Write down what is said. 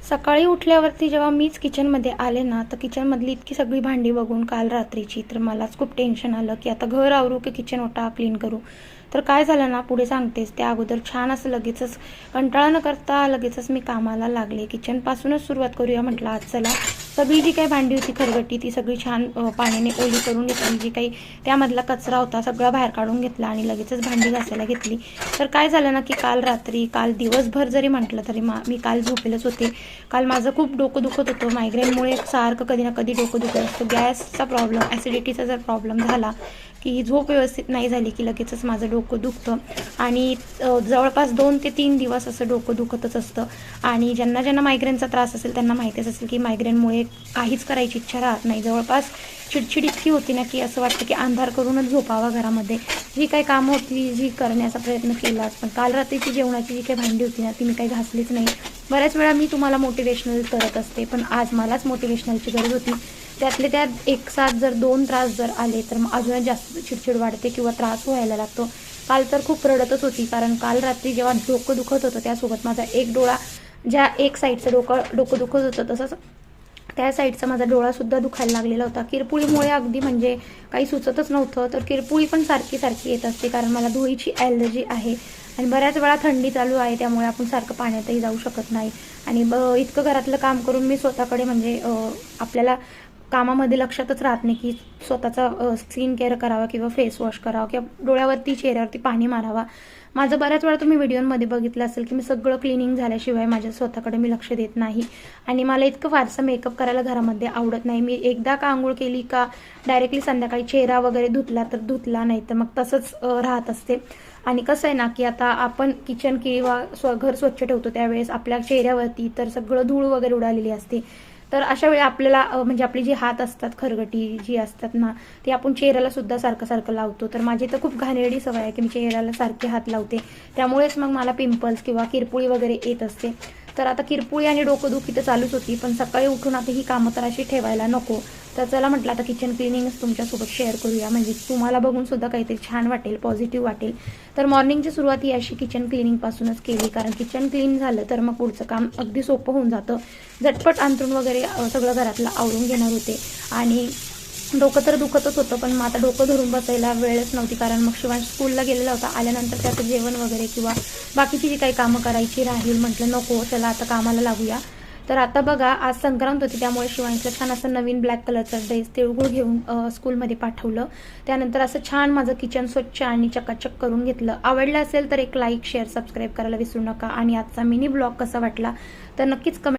सकाळी उठल्यावरती जेव्हा मीच किचनमध्ये आले ना, तर किचनमधली इतकी सगळी भांडी बघून काल रात्रीची तर मलाच खूप टेन्शन आलं, की आता घर आवरू की किचन ओटा क्लीन करू. तर काय झालं ना, पुढे सांगतेच. त्या अगोदर छान असं लगेचच कंटाळा न करता लगेचच मी कामाला लागले. किचनपासूनच सुरुवात करूया म्हटलं आज चला. सगळी जी काही भांडी होती खरगटी ती सगळी छान पाण्याने ओली करून घेतली. जी काही त्यामधला कचरा होता सगळा बाहेर काढून घेतला आणि लगेचच भांडी घासायला घेतली. तर काय झालं ना, की काल रात्री, काल दिवसभर जरी म्हटलं तरी मी काल झोपेलच होते. काल माझं खूप डोकं दुखत होतं. मायग्रेनमुळे सारखं कधी ना कधी डोकं दुखत असतं. गॅसचा प्रॉब्लेम, ॲसिडिटीचा जर प्रॉब्लेम झाला की झोप व्यवस्थित नाही झाली की लगेचच माझं डोकं दुखतं आणि जवळपास 2 ते 3 दिवस असं डोकं दुखतच असतं. आणि ज्यांना ज्यांना मायग्रेनचा त्रास असेल त्यांना माहितीच असेल की मायग्रेनमुळे काहीच करायची इच्छा राहत नाही. जवळपास चिडचिड इतकी होती ना, की असं वाटतं की अंधार करूनच झोपावा घरामध्ये. जी काही कामं होती जी करण्याचा प्रयत्न केला, पण काल रात्रीची जेवणाची जी काही भांडी होती ना ती मी काही घासलीच नाही. बऱ्याच वेळा मी तुम्हाला मोटिवेशनल करत असते, पण आज मलाच मोटिवेशनलची गरज होती. त्यातले त्यात एक साथ जर 2 त्रास जर आले तर मग अजूनच जास्त चिडचिड वाढते किंवा त्रास व्हायला लागतो. काल तर खूप रडतच होती, कारण काल रात्री जेव्हा डोकं दुखत होतं त्यासोबत माझा एक डोळा, ज्या एक साईडचं डोकं दुखत होतं तसंच त्या साईडचा माझा डोळासुद्धा दुखायला लागलेला होता. किरपुळीमुळे अगदी म्हणजे काही सुचतच नव्हतं. तर किरपुळी पण सारखी सारखी येत असते, कारण मला धुळीची ॲलर्जी आहे आणि बऱ्याच वेळा थंडी चालू आहे त्यामुळे आपण सारखं पाण्यातही जाऊ शकत नाही. आणि इतकं घरातलं काम करून मी स्वतःकडे म्हणजे आपल्याला कामामध्ये लक्षातच राहत नाही की स्वतःचा स्किन केअर करावा किंवा फेस वॉश करावा किंवा डोळ्यावरती चेहऱ्यावरती पाणी मारावा. माझं बऱ्याच वेळा तुम्ही व्हिडिओमध्ये बघितलं असेल की मी सगळं क्लिनिंग झाल्याशिवाय माझ्या स्वतःकडे मी लक्ष देत नाही. आणि मला इतकं फारसं मेकअप करायला घरामध्ये आवडत नाही. मी एकदा का आंघोळ केली का डायरेक्टली संध्याकाळी चेहरा वगैरे धुतला तर धुतला, नाही तर मग तसंच राहत असते. आणि कसं आहे ना, की आता आपण किचन किंवा घर स्वच्छ ठेवतो त्यावेळेस आपल्या चेहऱ्यावरती तर सगळं धूळ वगैरे उडालेली असते. तर अशा वेळी आपल्याला म्हणजे आपली जी हात असतात खरगटी जी असतात ना, ती आपण चेहऱ्याला सुद्धा सारखं सारखं लावतो. तर माझी तर खूप घाणेरडी सवय आहे की मी चेहऱ्याला सारखे हात लावते. त्यामुळेच मग मला पिंपल्स किंवा किरपुळी वगैरे येत असते. तर आता किरपुळी आणि डोकंदुखी तर चालूच होती, पण सकाळी उठून आता ही कामं तर अशी ठेवायला नको. तर चला म्हटलं आता किचन क्लिनिंगच तुमच्यासोबत शेअर करूया, म्हणजे तुम्हाला बघून सुद्धा काहीतरी छान वाटेल, पॉझिटिव्ह वाटेल. तर मॉर्निंगची सुरुवात ही अशी किचन क्लिनिंगपासूनच केली, कारण किचन क्लीन झालं तर मग पुढचं काम अगदी सोपं होऊन जातं. झटपट अंथरूण वगैरे सगळं घरातलं आवरून घेणार होते आणि डोकं तर दुखतच होतं, पण मग आता डोकं धरून बसायला वेळच नव्हती, कारण मग शिवांश स्कूलला गेलेला होता. आल्यानंतर त्याचं जेवण वगैरे किंवा बाकीची जी काही कामं करायची राहील, म्हटलं नको चला आता कामाला लागूया. तर आता बघा आज संक्रांत होती त्यामुळे शिवांशला छान असं नवीन ब्लॅक कलरचा ड्रेस तिळगुळ घेऊन स्कूलमध्ये पाठवलं. त्यानंतर असं छान माझं किचन स्वच्छ आणि चकाचक करून घेतलं. आवडलं असेल तर एक लाईक, शेअर, सबस्क्राईब करायला विसरू नका. आणि आजचा मिनी ब्लॉग कसा वाटला तर नक्कीच कमेंट